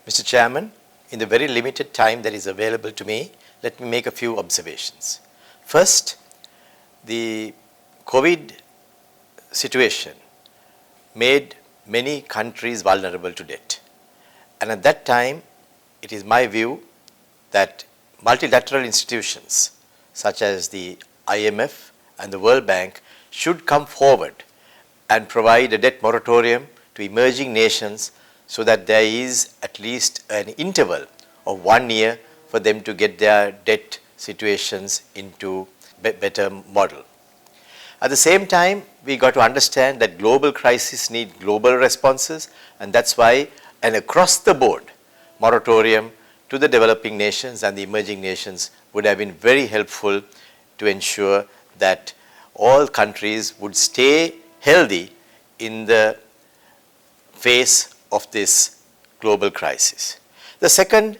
Mr. Chairman, in the very limited time that is available to me, let me make a few observations. First, the COVID situation made many countries vulnerable to debt. And at that time, it is my view that multilateral institutions such as the IMF and the World Bank should come forward and provide a debt moratorium to emerging nations so that there is at least an interval of 1 year for them to get their debt situations into better model. At the same time, we got to understand that global crises need global responses, and that's why an across the board moratorium to the developing nations and the emerging nations would have been very helpful to ensure that all countries would stay healthy in the face of this global crisis. The second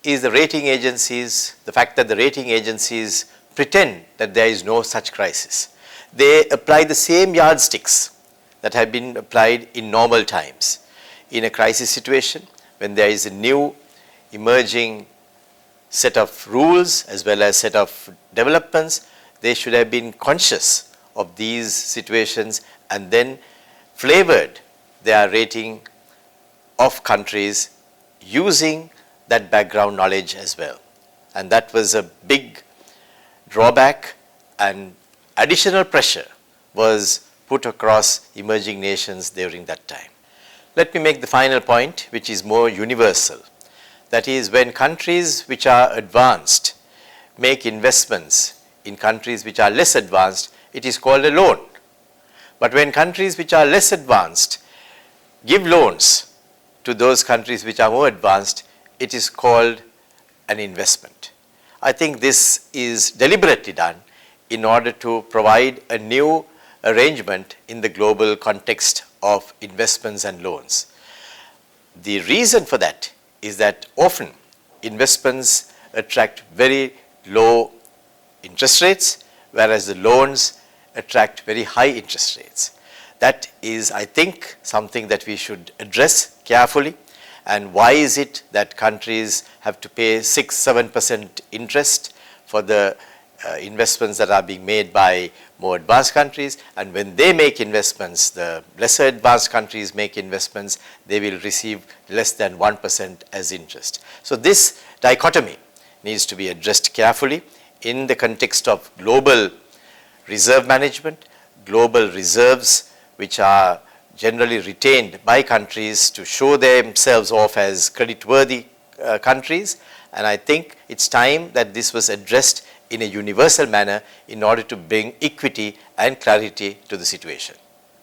is the rating agencies, the fact that the rating agencies pretend that there is no such crisis. They apply the same yardsticks that have been applied in normal times. In a crisis situation, when there is a new emerging set of rules as well as set of developments, they should have been conscious of these situations and then flavored their rating of countries using that background knowledge as well. And that was a big drawback, and additional pressure was put across emerging nations during that time. Let me make the final point, which is more universal. That is, when countries which are advanced make investments in countries which are less advanced, it is called a loan. But when countries which are less advanced give loans to those countries which are more advanced, it is called an investment. I think this is deliberately done in order to provide a new arrangement in the global context of investments and loans. The reason for that is that often investments attract very low interest rates, whereas the loans attract very high interest rates. That is, I think, something that we should address carefully. And why is it that countries have to pay 6-7% interest for the investments that are being made by more advanced countries, and when they make investments, the lesser advanced countries make investments, they will receive less than 1% as interest. So this dichotomy needs to be addressed carefully in the context of global reserve management, global reserves which are generally retained by countries to show themselves off as creditworthy countries. And I think it's time that this was addressed in a universal manner in order to bring equity and clarity to the situation.